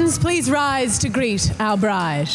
friends, please rise to greet our bride.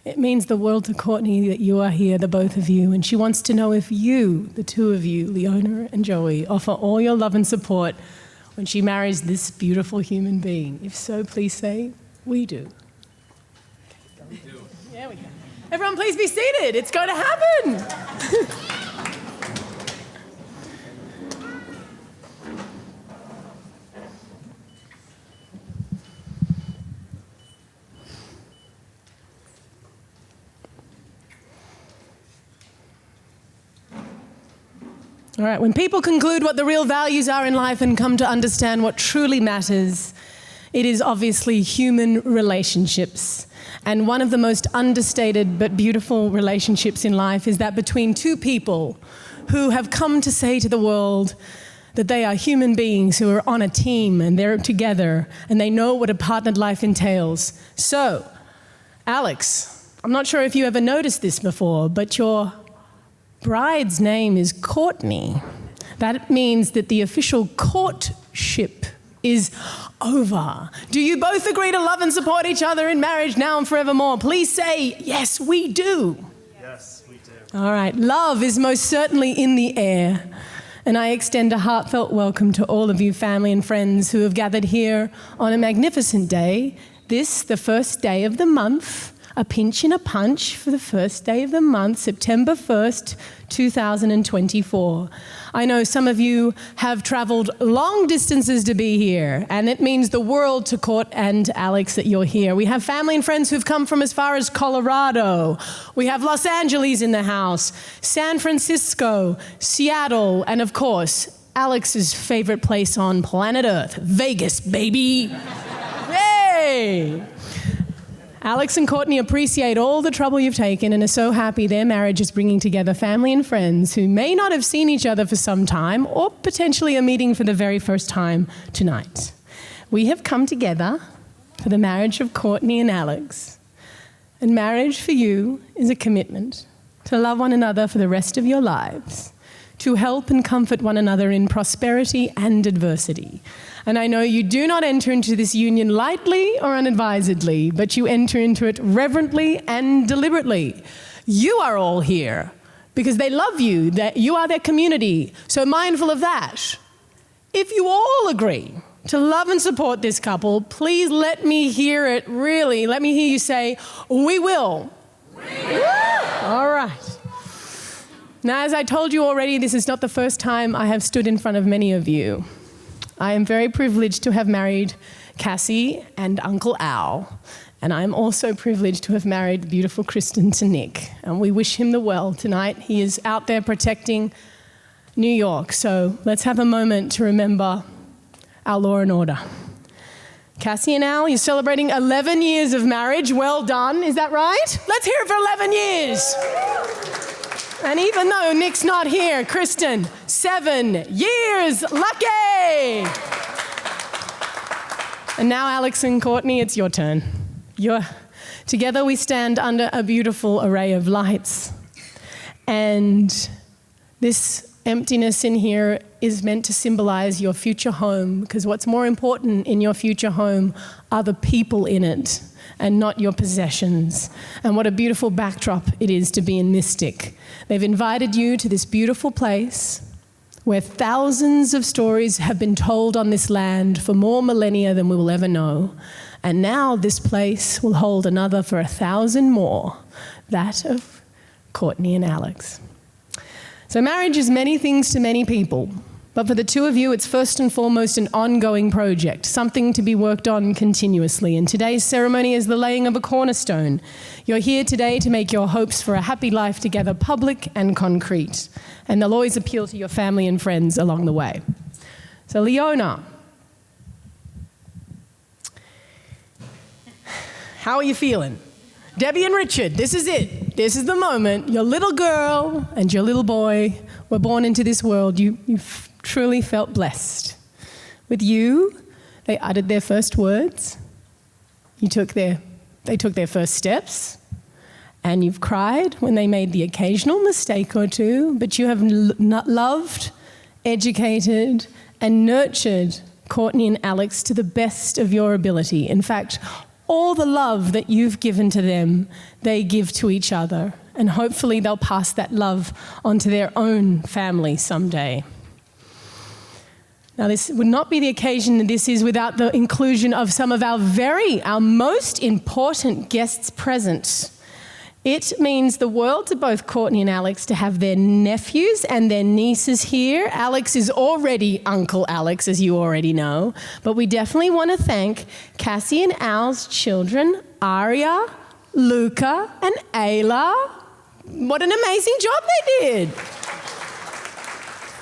It means the world to Courtney that you are here, the both of you, and she wants to know if you, the two of you, Leona and Joey, offer all your love and support when she marries this beautiful human being. If so, please say, we do. We do. Yeah, we do. Everyone, please be seated. It's going to happen. All right, when people conclude what the real values are in life and come to understand what truly matters, it is obviously human relationships. And one of the most understated but beautiful relationships in life is that between two people who have come to say to the world that they are human beings who are on a team and they're together and they know what a partnered life entails. So, Alex, I'm not sure if you ever noticed this before, but your bride's name is Courtney. That means that the official courtship is over. Do you both agree to love and support each other in marriage now and forevermore? Please say, yes, we do. Yes, we do. All right, love is most certainly in the air. And I extend a heartfelt welcome to all of you family and friends who have gathered here on a magnificent day, this, the first day of the month. A pinch and a punch for the first day of the month, September 1st, 2024. I know some of you have traveled long distances to be here, and it means the world to Court and Alex that you're here. We have family and friends who've come from as far as Colorado. We have Los Angeles in the house, San Francisco, Seattle, and of course, Alex's favorite place on planet Earth, Vegas, baby. Yay! Alex and Courtney appreciate all the trouble you've taken and are so happy their marriage is bringing together family and friends who may not have seen each other for some time or potentially are meeting for the very first time tonight. We have come together for the marriage of Courtney and Alex. And marriage for you is a commitment to love one another for the rest of your lives, to help and comfort one another in prosperity and adversity. And I know you do not enter into this union lightly or unadvisedly, but you enter into it reverently and deliberately. You are all here because they love you, that you are their community. So mindful of that. If you all agree to love and support this couple, please let me hear it, really. Let me hear you say, we will. We will. All right. Now, as I told you already, this is not the first time I have stood in front of many of you. I am very privileged to have married Cassie and Uncle Al, and I'm also privileged to have married beautiful Kristen to Nick, and we wish him the well tonight. He is out there protecting New York, so let's have a moment to remember our law and order. Cassie and Al, you're celebrating 11 years of marriage. Well done, is that right? Let's hear it for 11 years. And even though Nick's not here, Kristen, 7 years, lucky! And now, Alex and Courtney, it's your turn. Together we stand under a beautiful array of lights. And this emptiness in here is meant to symbolize your future home, because what's more important in your future home are the people in it and not your possessions. And what a beautiful backdrop it is to be in Mystic. They've invited you to this beautiful place where thousands of stories have been told on this land for more millennia than we will ever know. And now this place will hold another for 1,000 more, that of Courtney and Alex. So marriage is many things to many people, but for the two of you, it's first and foremost an ongoing project, something to be worked on continuously. And today's ceremony is the laying of a cornerstone. You're here today to make your hopes for a happy life together public and concrete. And they'll always appeal to your family and friends along the way. So Leona, how are you feeling? Debbie and Richard, this is it. This is the moment. Your little girl and your little boy were born into this world. You've truly felt blessed. With you, they uttered their first words. They took their first steps. And you've cried when they made the occasional mistake or two, but you have loved, educated, and nurtured Courtney and Alex to the best of your ability. In fact, all the love that you've given to them, they give to each other. And hopefully they'll pass that love onto their own family someday. Now, this would not be the occasion that this is without the inclusion of some of our most important guests present. It means the world to both Courtney and Alex to have their nephews and their nieces here. Alex is already Uncle Alex, as you already know. But we definitely want to thank Cassie and Al's children, Aria, Luca, and Ayla. What an amazing job they did.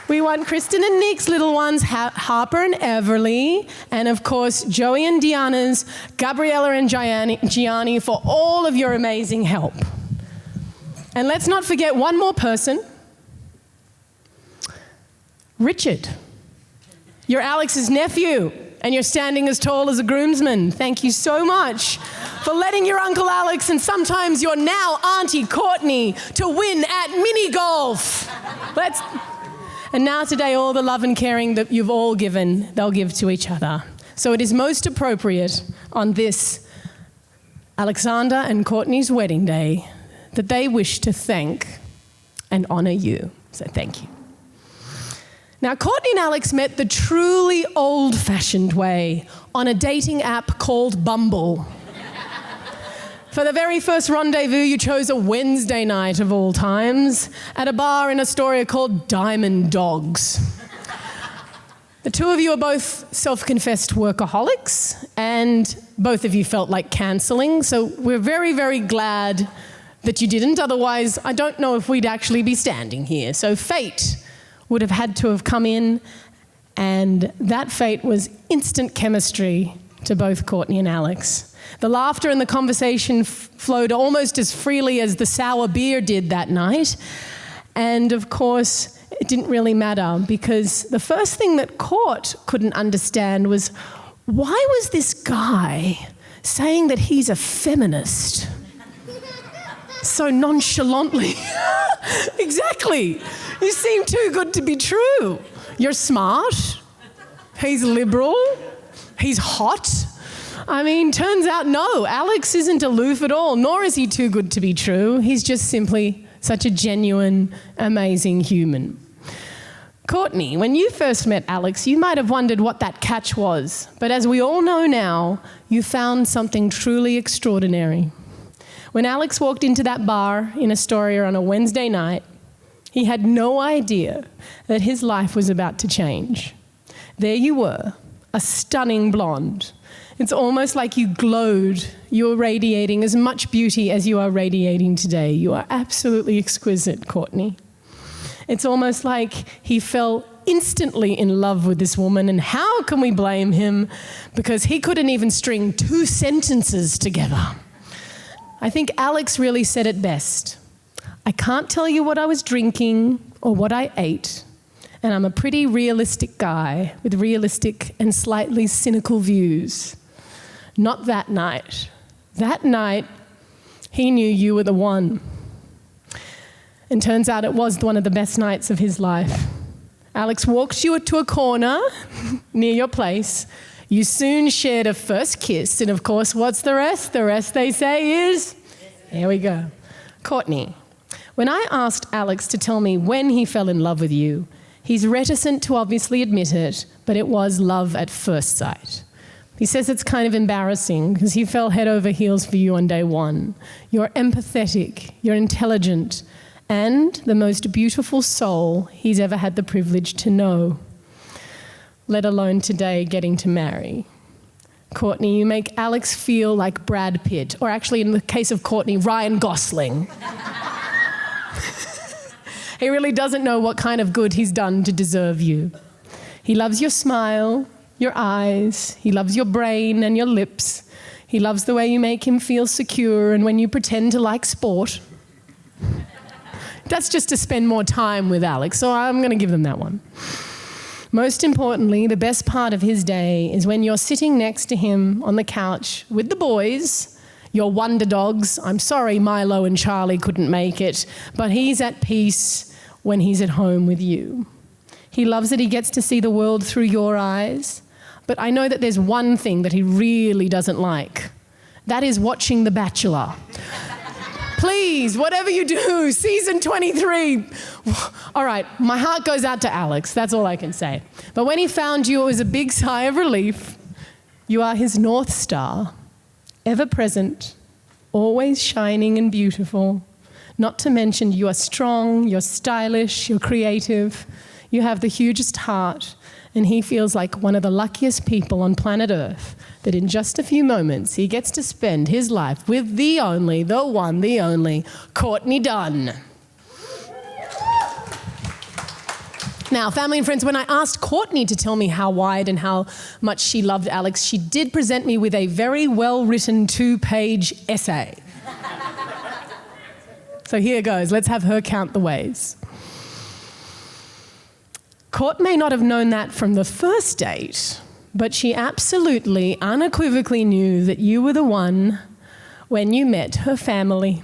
We want Kristen and Nick's little ones, Harper and Everly, and of course, Joey and Deanna's, Gabriella and Gianni for all of your amazing help. And let's not forget one more person. Richard. You're Alex's nephew, and you're standing as tall as a groomsman. Thank you so much for letting your Uncle Alex and sometimes your now Auntie Courtney to win at mini golf. And now today, all the love and caring that you've all given, they'll give to each other. So it is most appropriate on this Alexander and Courtney's wedding day that they wish to thank and honor you. So thank you. Now, Courtney and Alex met the truly old-fashioned way on a dating app called Bumble. For the very first rendezvous, you chose a Wednesday night of all times at a bar in Astoria called Diamond Dogs. The two of you are both self-confessed workaholics, and both of you felt like cancelling, so we're very, very glad that you didn't. Otherwise, I don't know if we'd actually be standing here. So fate would have had to have come in, and that fate was instant chemistry to both Courtney and Alex. The laughter and the conversation flowed almost as freely as the sour beer did that night. And of course, it didn't really matter because the first thing that Court couldn't understand was, why was this guy saying that he's a feminist so nonchalantly? Exactly. You seem too good to be true. You're smart. He's liberal. He's hot. I mean, turns out, no, Alex isn't aloof at all, nor is he too good to be true. He's just simply such a genuine, amazing human. Courtney, when you first met Alex, you might have wondered what that catch was. But as we all know now, you found something truly extraordinary. When Alex walked into that bar in Astoria on a Wednesday night, he had no idea that his life was about to change. There you were, a stunning blonde. It's almost like you glowed. You were radiating as much beauty as you are radiating today. You are absolutely exquisite, Courtney. It's almost like he fell instantly in love with this woman, and how can we blame him? Because he couldn't even string 2 sentences together. I think Alex really said it best. I can't tell you what I was drinking or what I ate, and I'm a pretty realistic guy with realistic and slightly cynical views. Not that night. That night, he knew you were the one. And turns out it was one of the best nights of his life. Alex walked you to a corner near your place. You soon shared a first kiss, and of course, what's the rest? The rest, they say, is... Here we go. Courtney, when I asked Alex to tell me when he fell in love with you, he's reticent to obviously admit it, but it was love at first sight. He says it's kind of embarrassing because he fell head over heels for you on day one. You're empathetic, you're intelligent, and the most beautiful soul he's ever had the privilege to know, let alone today getting to marry. Courtney, you make Alex feel like Brad Pitt, or actually in the case of Courtney, Ryan Gosling. He really doesn't know what kind of good he's done to deserve you. He loves your smile, your eyes, he loves your brain and your lips. He loves the way you make him feel secure and when you pretend to like sport. That's just to spend more time with Alex, so I'm going to give them that one. Most importantly, the best part of his day is when you're sitting next to him on the couch with the boys, your wonder dogs. I'm sorry Milo and Charlie couldn't make it, but he's at peace when he's at home with you. He loves that he gets to see the world through your eyes. But I know that there's one thing that he really doesn't like. That is watching The Bachelor. Please, whatever you do, season 23. All right, my heart goes out to Alex. That's all I can say. But when he found you, it was a big sigh of relief. You are his North Star, ever present, always shining and beautiful. Not to mention you are strong, you're stylish, you're creative. You have the hugest heart. And he feels like one of the luckiest people on planet Earth that in just a few moments he gets to spend his life with the only, the one, the only, Courtney Dunn. Now, family and friends, when I asked Courtney to tell me how wide and how much she loved Alex, she did present me with a very well-written 2-page essay. So here goes. Let's have her count the ways. Court may not have known that from the first date, but she absolutely, unequivocally knew that you were the one when you met her family.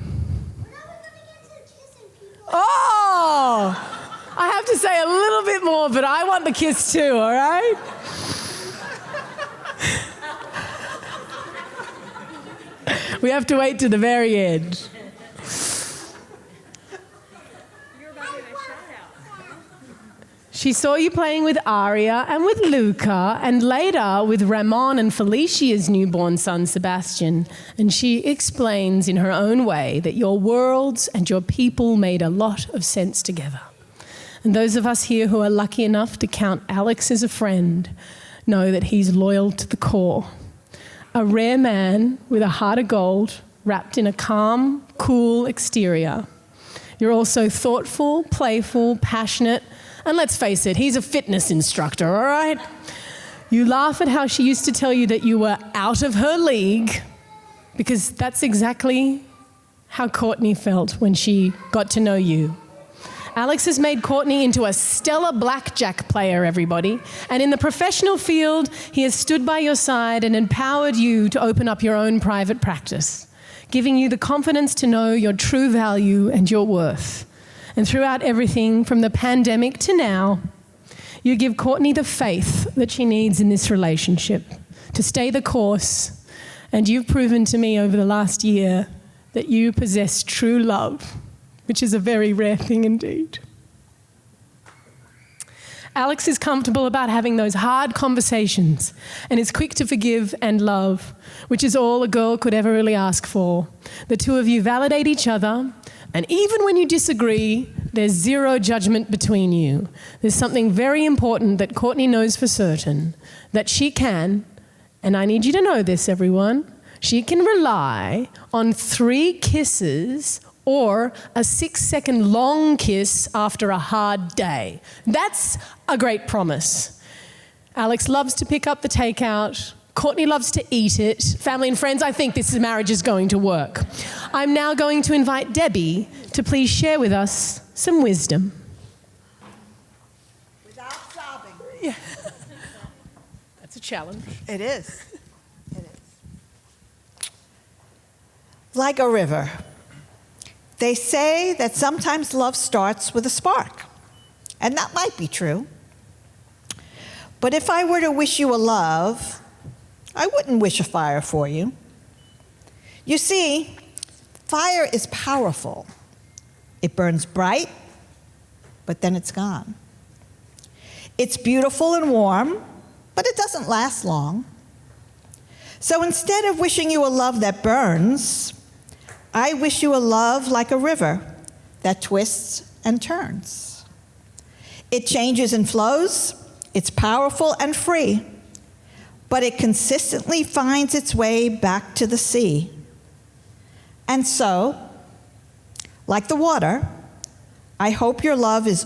Oh! I have to say a little bit more, but I want the kiss too, all right? We have to wait to the very end. She saw you playing with Aria and with Luca, and later with Ramon and Felicia's newborn son, Sebastian. And she explains in her own way that your worlds and your people made a lot of sense together. And those of us here who are lucky enough to count Alex as a friend know that he's loyal to the core. A rare man with a heart of gold, wrapped in a calm, cool exterior. You're also thoughtful, playful, passionate, and let's face it, he's a fitness instructor, all right? You laugh at how she used to tell you that you were out of her league, because that's exactly how Courtney felt when she got to know you. Alex has made Courtney into a stellar blackjack player, everybody. And in the professional field, he has stood by your side and empowered you to open up your own private practice, giving you the confidence to know your true value and your worth. And throughout everything, from the pandemic to now, you give Courtney the faith that she needs in this relationship to stay the course. And you've proven to me over the last year that you possess true love, which is a very rare thing indeed. Alex is comfortable about having those hard conversations and is quick to forgive and love, which is all a girl could ever really ask for. The two of you validate each other, and even when you disagree, there's zero judgment between you. There's something very important that Courtney knows for certain, that she can, and I need you to know this, everyone, she can rely on 3 kisses or a 6-second long kiss after a hard day. That's a great promise. Alex loves to pick up the takeout. Courtney loves to eat it. Family and friends, I think this marriage is going to work. I'm now going to invite Debbie to please share with us some wisdom. Without sobbing. Yeah. That's a challenge. It is. It is. Like a river. They say that sometimes love starts with a spark. And that might be true. But if I were to wish you a love, I wouldn't wish a fire for you. You see, fire is powerful. It burns bright, but then it's gone. It's beautiful and warm, but it doesn't last long. So instead of wishing you a love that burns, I wish you a love like a river that twists and turns. It changes and flows, it's powerful and free, but it consistently finds its way back to the sea. And so, like the water, I hope your love is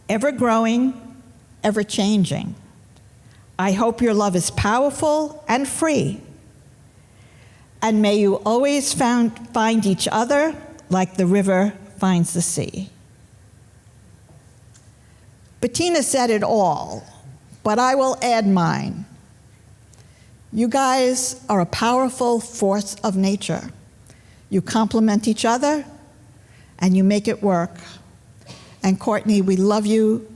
ever growing, ever changing. I hope your love is powerful and free. And may you always find each other like the river finds the sea. Bettina said it all, but I will add mine. You guys are a powerful force of nature. You complement each other, and you make it work. And Courtney, we love you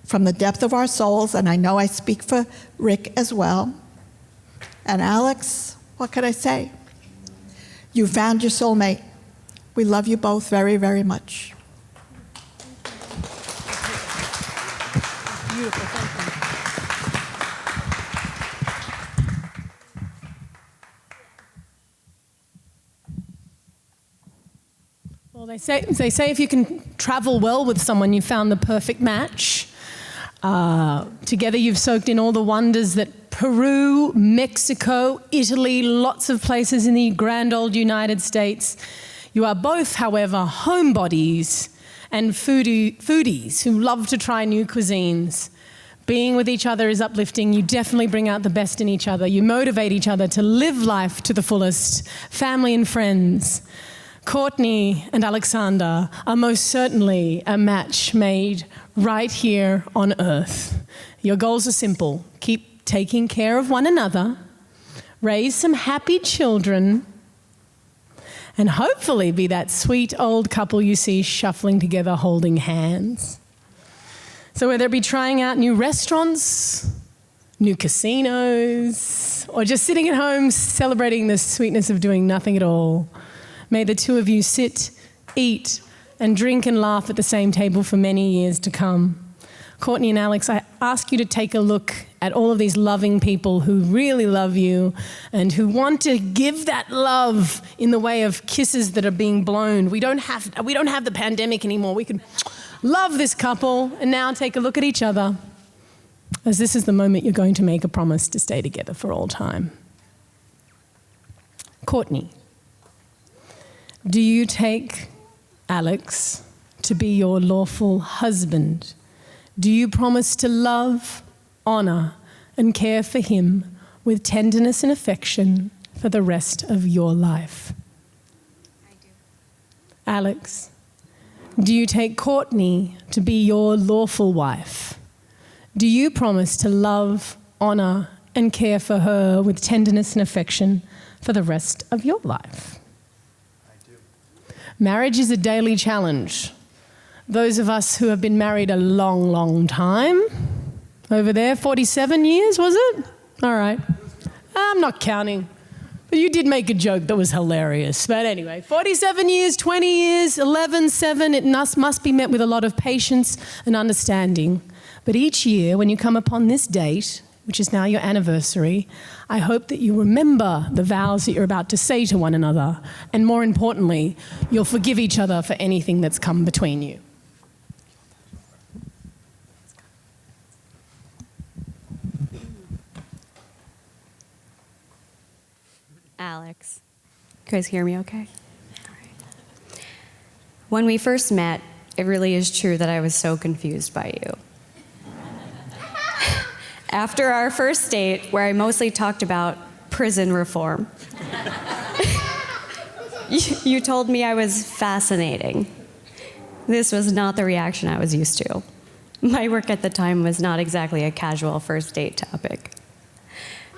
from the depth of our souls, and I know I speak for Rick as well. And Alex, what could I say? You found your soulmate. We love you both very, very much. Beautiful, thank you. Well, they say if you can travel well with someone, you found the perfect match. Together you've soaked in all the wonders that Peru, Mexico, Italy, lots of places in the grand old United States. You are both, however, homebodies and foodies who love to try new cuisines. Being with each other is uplifting. You definitely bring out the best in each other. You motivate each other to live life to the fullest. Family and friends. Courtney and Alexander are most certainly a match made right here on Earth. Your goals are simple. Keep taking care of one another, raise some happy children, and hopefully be that sweet old couple you see shuffling together holding hands. So whether it be trying out new restaurants, new casinos, or just sitting at home celebrating the sweetness of doing nothing at all, may the two of you sit, eat, and drink and laugh at the same table for many years to come. Courtney and Alex, I ask you to take a look at all of these loving people who really love you and who want to give that love in the way of kisses that are being blown. We don't have the pandemic anymore. We can love this couple, and now take a look at each other, as this is the moment you're going to make a promise to stay together for all time. Courtney, do you take Alex to be your lawful husband? Do you promise to love, honor, and care for him with tenderness and affection for the rest of your life? I do. Alex, do you take Courtney to be your lawful wife? Do you promise to love, honor, and care for her with tenderness and affection for the rest of your life? I do. Marriage is a daily challenge. Those of us who have been married a long, long time, over there, 47 years, was it? All right. I'm not counting. But you did make a joke that was hilarious. But anyway, 47 years, 20 years, 11, 7, it must be met with a lot of patience and understanding. But each year, when you come upon this date, which is now your anniversary, I hope that you remember the vows that you're about to say to one another. And more importantly, you'll forgive each other for anything that's come between you. Alex. You guys hear me okay? All right. When we first met, it really is true that I was so confused by you. After our first date, where I mostly talked about prison reform, you told me I was fascinating. This was not the reaction I was used to. My work at the time was not exactly a casual first date topic.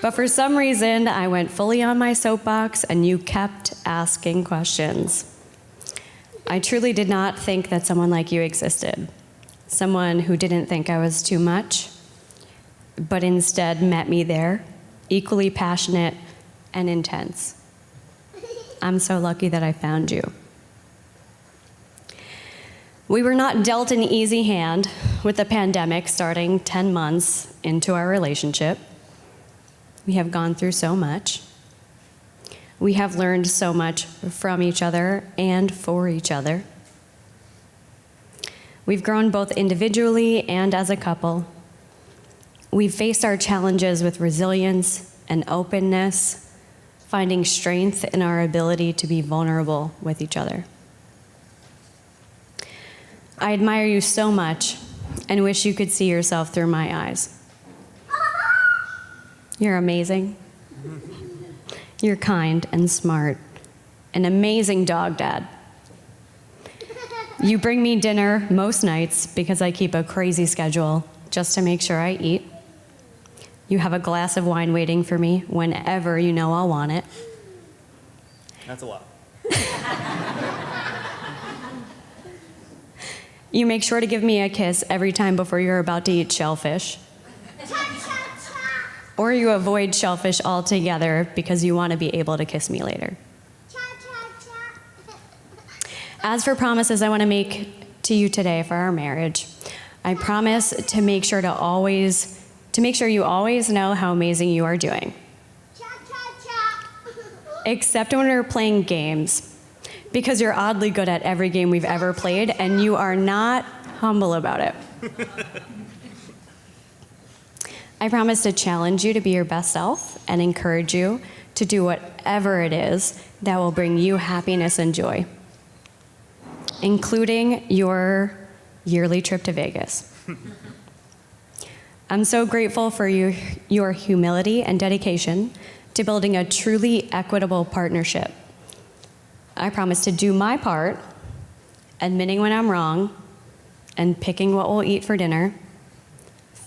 But for some reason, I went fully on my soapbox and you kept asking questions. I truly did not think that someone like you existed. Someone who didn't think I was too much, but instead met me there, equally passionate and intense. I'm so lucky that I found you. We were not dealt an easy hand with the pandemic starting 10 months into our relationship. We have gone through so much. We have learned so much from each other and for each other. We've grown both individually and as a couple. We've faced our challenges with resilience and openness, finding strength in our ability to be vulnerable with each other. I admire you so much and wish you could see yourself through my eyes. You're amazing. You're kind and smart, an amazing dog dad. You bring me dinner most nights because I keep a crazy schedule just to make sure I eat. You have a glass of wine waiting for me whenever you know I'll want it. That's a lot. You make sure to give me a kiss every time before you're about to eat shellfish. Or you avoid shellfish altogether because you want to be able to kiss me later. As for promises I want to make to you today for our marriage, I promise to make sure you always know how amazing you are doing. Except when we're playing games, because you're oddly good at every game we've ever played, and you are not humble about it. I promise to challenge you to be your best self and encourage you to do whatever it is that will bring you happiness and joy, including your yearly trip to Vegas. I'm so grateful for your humility and dedication to building a truly equitable partnership. I promise to do my part, admitting when I'm wrong, and picking what we'll eat for dinner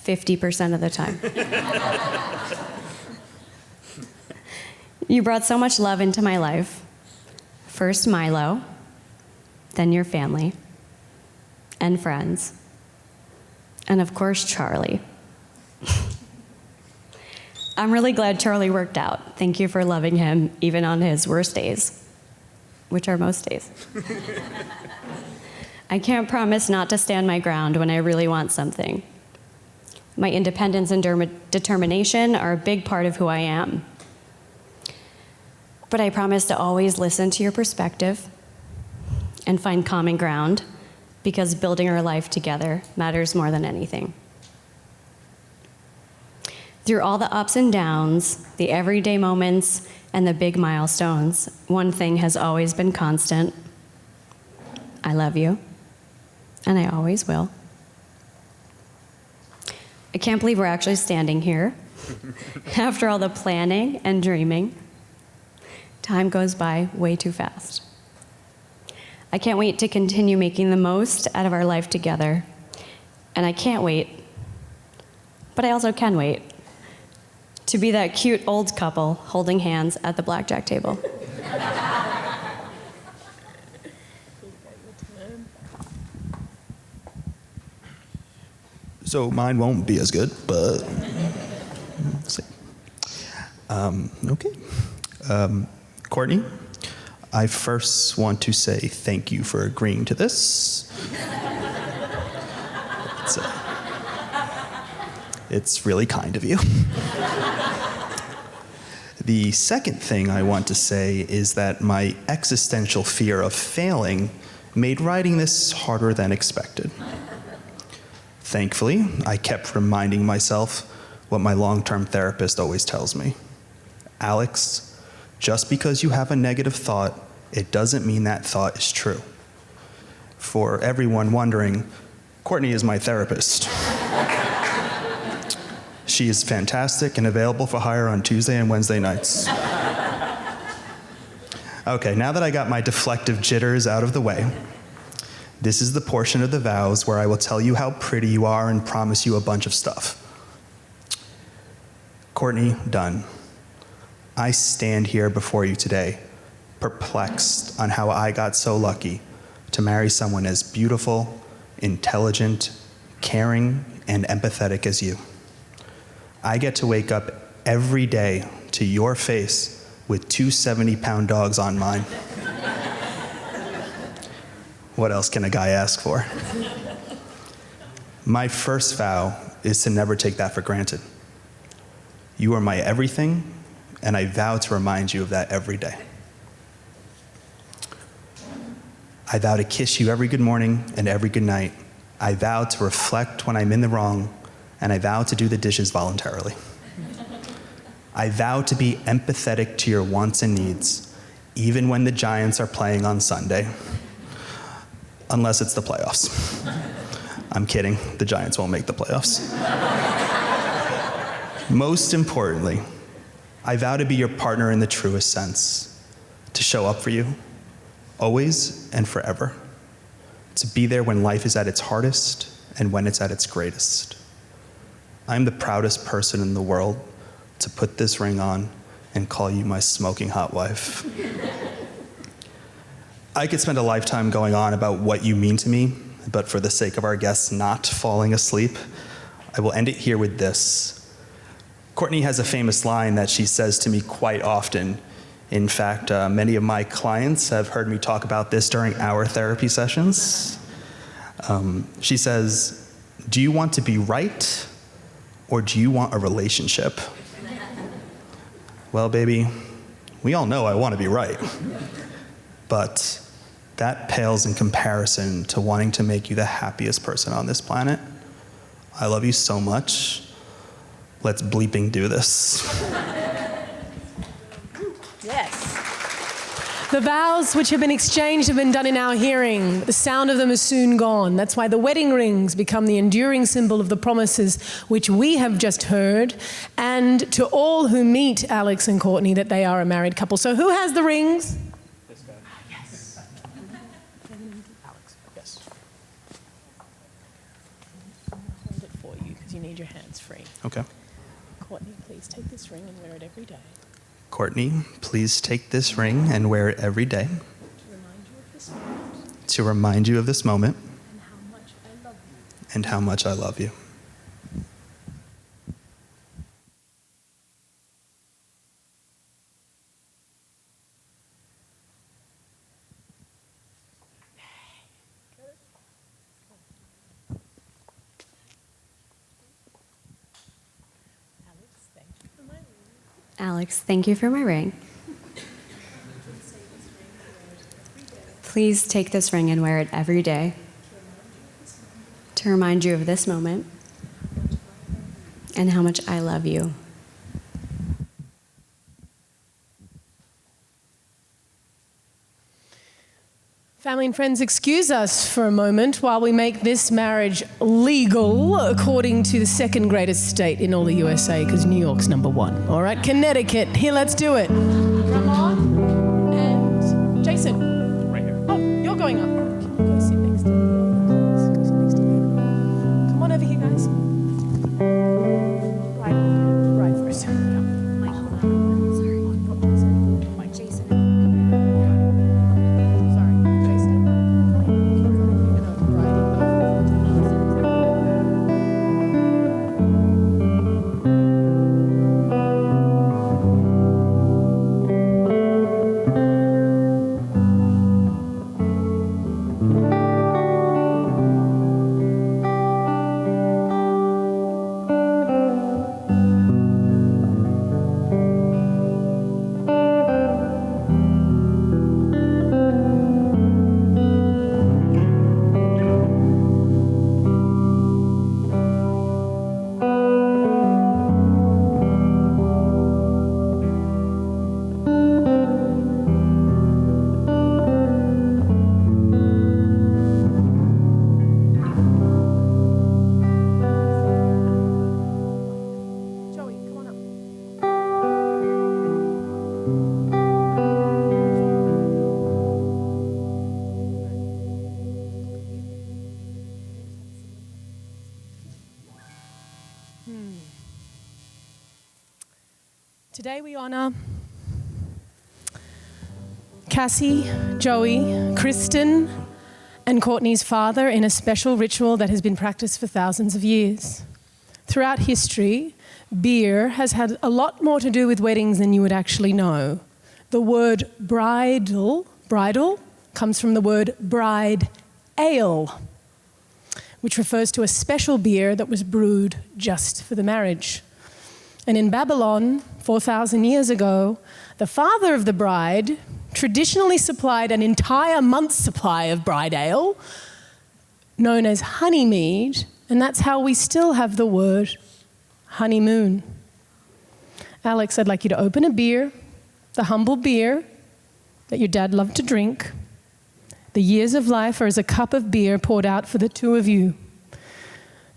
50% of the time. You brought so much love into my life. First Milo, then your family, and friends, and of course Charlie. I'm really glad Charlie worked out. Thank you for loving him even on his worst days, which are most days. I can't promise not to stand my ground when I really want something. My independence and determination are a big part of who I am. But I promise to always listen to your perspective and find common ground, because building our life together matters more than anything. Through all the ups and downs, the everyday moments, and the big milestones, one thing has always been constant. I love you, and I always will. I can't believe we're actually standing here after all the planning and dreaming. Time goes by way too fast. I can't wait to continue making the most out of our life together. And I can't wait, but I also can wait, to be that cute old couple holding hands at the blackjack table. So mine won't be as good, but let's see. Okay. Courtney, I first want to say thank you for agreeing to this. It's really kind of you. The second thing I want to say is that my existential fear of failing made writing this harder than expected. Thankfully, I kept reminding myself what my long-term therapist always tells me. Alex, just because you have a negative thought, it doesn't mean that thought is true. For everyone wondering, Courtney is my therapist. She is fantastic and available for hire on Tuesday and Wednesday nights. Okay, now that I got my deflective jitters out of the way, this is the portion of the vows where I will tell you how pretty you are and promise you a bunch of stuff. Courtney Dunn, I stand here before you today, perplexed on how I got so lucky to marry someone as beautiful, intelligent, caring, and empathetic as you. I get to wake up every day to your face with two 70-pound dogs on mine. What else can a guy ask for? My first vow is to never take that for granted. You are my everything, and I vow to remind you of that every day. I vow to kiss you every good morning and every good night. I vow to reflect when I'm in the wrong, and I vow to do the dishes voluntarily. I vow to be empathetic to your wants and needs, even when the Giants are playing on Sunday, unless it's the playoffs. I'm kidding, the Giants won't make the playoffs. Most importantly, I vow to be your partner in the truest sense, to show up for you, always and forever, to be there when life is at its hardest and when it's at its greatest. I'm the proudest person in the world to put this ring on and call you my smoking hot wife. I could spend a lifetime going on about what you mean to me, but for the sake of our guests not falling asleep, I will end it here with this. Courtney has a famous line that she says to me quite often. In fact, many of my clients have heard me talk about this during our therapy sessions. She says, "Do you want to be right, or do you want a relationship?" Well, baby, we all know I want to be right. But that pales in comparison to wanting to make you the happiest person on this planet. I love you so much. Let's bleeping do this. Yes. The vows which have been exchanged have been done in our hearing. The sound of them is soon gone. That's why the wedding rings become the enduring symbol of the promises which we have just heard, and to all who meet Alex and Courtney that they are a married couple. So who has the rings? This guy. Yes. Alex. Yes. I'll hold it for you because you need your hands free. Okay. Courtney, please take this ring and wear it every day. Courtney, please take this ring and wear it every day To remind you of this moment. to remind you of this moment And how much I love you. and how much I love you. Alex, thank you for my ring. Alex, thank you for my ring. Please take this ring and wear it every day to remind you of this moment and how much I love you. Family and friends, excuse us for a moment while we make this marriage legal according to the second greatest state in all the USA, because New York's number one. All right, Connecticut. Here, let's do it. Ramon and Jason. Right here. Oh, you're going up. Go sit next to me. Go sit next to me. Come on over here, guys. Right first. Today we honor Cassie, Joey, Kristen, and Courtney's father in a special ritual that has been practiced for thousands of years. Throughout history, beer has had a lot more to do with weddings than you would actually know. The word bridal comes from the word bride ale, which refers to a special beer that was brewed just for the marriage. And in Babylon, 4,000 years ago, the father of the bride traditionally supplied an entire month's supply of bride ale, known as honeymead, and that's how we still have the word honeymoon. Alex, I'd like you to open a beer, the humble beer that your dad loved to drink. The years of life are as a cup of beer poured out for the two of you.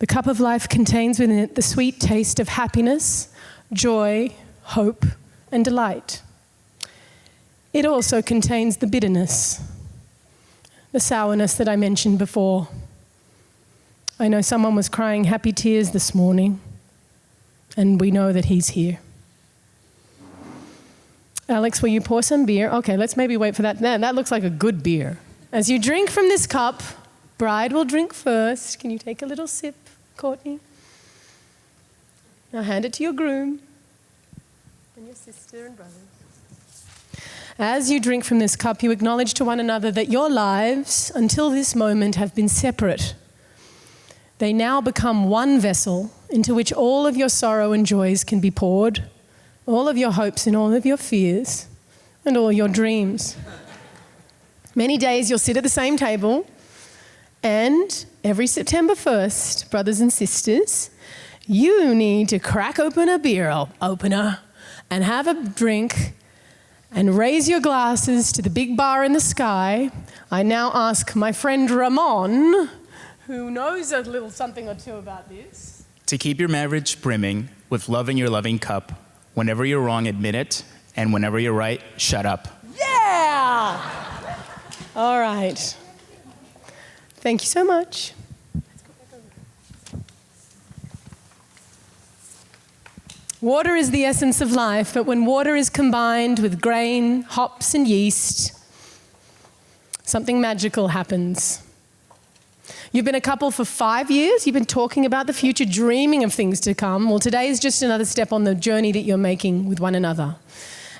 The cup of life contains within it the sweet taste of happiness, joy, hope, and delight. It also contains the bitterness, the sourness that I mentioned before. I know someone was crying happy tears this morning, and we know that he's here. Alex, will you pour some beer? Okay, let's maybe wait for that. That looks like a good beer. As you drink from this cup, bride will drink first. Can you take a little sip, Courtney? Now hand it to your groom and your sister and brothers. As you drink from this cup, you acknowledge to one another that your lives, until this moment, have been separate. They now become one vessel into which all of your sorrow and joys can be poured, all of your hopes and all of your fears, and all your dreams. Many days you'll sit at the same table, and every September 1st, brothers and sisters, you need to crack open a beer opener and have a drink and raise your glasses to the big bar in the sky. I now ask my friend Ramon, who knows a little something or two about this, to keep your marriage brimming with love in your loving cup. Whenever you're wrong, admit it, and whenever you're right, shut up. Yeah! All right. Thank you so much. Water is the essence of life, but when water is combined with grain, hops, and yeast, something magical happens. You've been a couple for 5 years. You've been talking about the future, dreaming of things to come. Well, today is just another step on the journey that you're making with one another.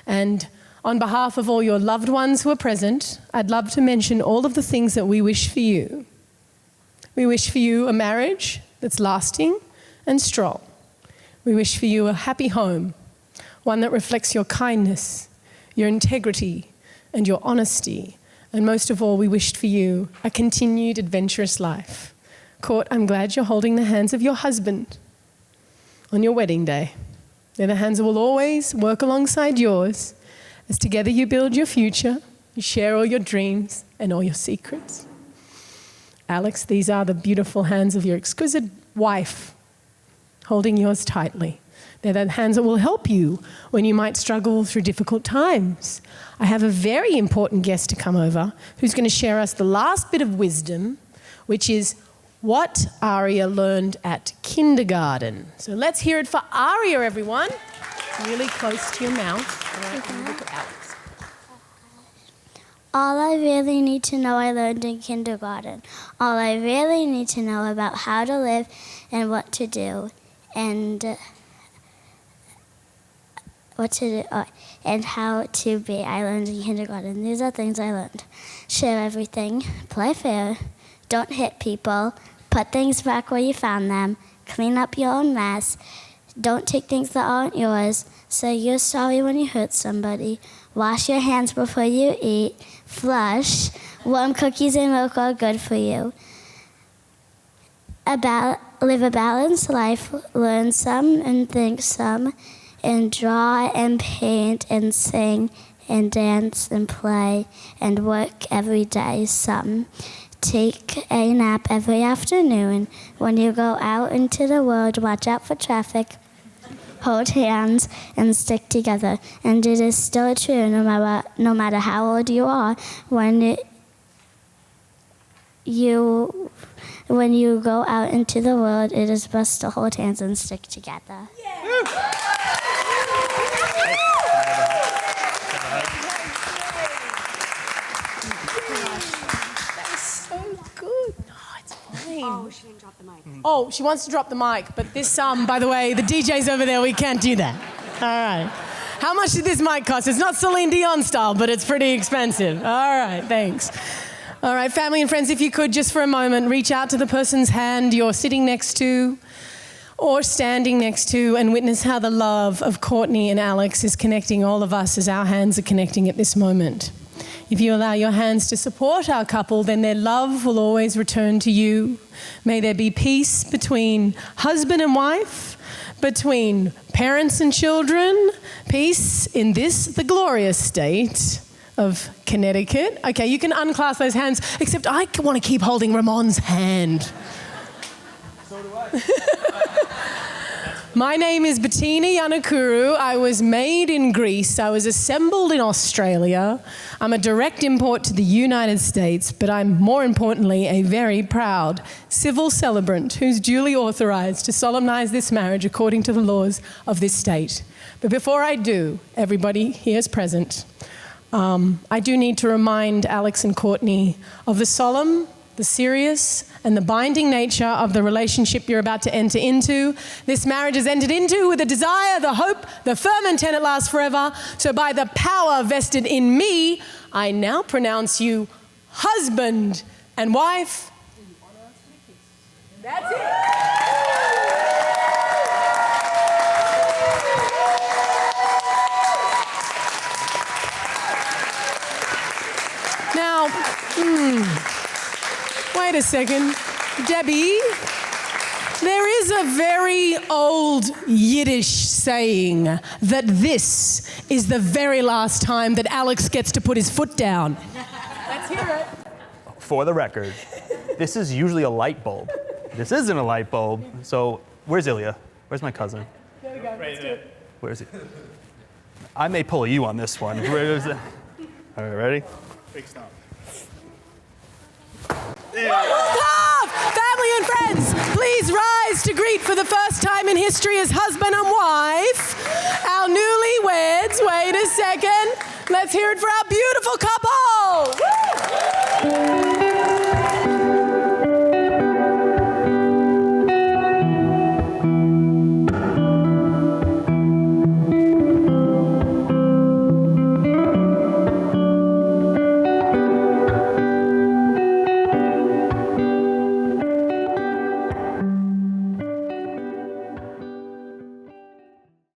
And on behalf of all your loved ones who are present, I'd love to mention all of the things that we wish for you. We wish for you a marriage that's lasting and strong. We wish for you a happy home, one that reflects your kindness, your integrity, and your honesty. And most of all, we wished for you a continued adventurous life. Court, I'm glad you're holding the hands of your husband on your wedding day. They're the hands that will always work alongside yours as together you build your future, you share all your dreams and all your secrets. Alex, these are the beautiful hands of your exquisite wife, holding yours tightly. They're the hands that will help you when you might struggle through difficult times. I have a very important guest to come over who's going to share us the last bit of wisdom, which is what Aria learned at kindergarten. So let's hear it for Aria, everyone. Really close to your mouth. All right, look at Alex. All I really need to know I learned in kindergarten. All I really need to know about how to live and what to do and and how to be. I learned in kindergarten. These are things I learned. Share everything, play fair, don't hit people, put things back where you found them, clean up your own mess, don't take things that aren't yours, say you're sorry when you hurt somebody, wash your hands before you eat, flush, warm cookies and milk are good for you. Live a balanced life, learn some and think some, and draw and paint and sing and dance and play and work every day some. Take a nap every afternoon. When you go out into the world, watch out for traffic, hold hands, and stick together. And it is still true, no matter how old you are, when you go out into the world, it is best to hold hands and stick together. Yeah. Oh, she didn't drop the mic. Oh, she wants to drop the mic, but this, by the way, the DJ's over there, we can't do that. All right. How much did this mic cost? It's not Celine Dion style, but it's pretty expensive. All right, thanks. All right, family and friends, if you could just for a moment reach out to the person's hand you're sitting next to, or standing next to and witness how the love of Courtney and Alex is connecting all of us as our hands are connecting at this moment. If you allow your hands to support our couple, then their love will always return to you. May there be peace between husband and wife, between parents and children, peace in this, the glorious state of Connecticut. Okay, you can unclasp those hands, except I want to keep holding Ramon's hand. So do I. My name is Bettina Yanakuru. I was made in Greece. I was assembled in Australia. I'm a direct import to the United States, but I'm more importantly a very proud civil celebrant who's duly authorized to solemnize this marriage according to the laws of this state. But before I do, everybody here is present, I do need to remind Alex and Courtney of the solemn, the serious, and the binding nature of the relationship you're about to enter into. This marriage is entered into with the desire, the hope, the firm intent it lasts forever. So by the power vested in me, I now pronounce you husband and wife. That's it. Now, wait a second. Debbie, there is a very old Yiddish saying that this is the very last time that Alex gets to put his foot down. Let's hear it. For the record, this is usually a light bulb. This isn't a light bulb. So where's Ilya? Where's my cousin? There we go. Let's do it. Where is he? I may pull you on this one. Where is it? All right, ready? Big stomp. Love! Family and friends, please rise to greet for the first time in history as husband and wife, our newlyweds. Wait a second. Let's hear it for our beautiful couple. Woo!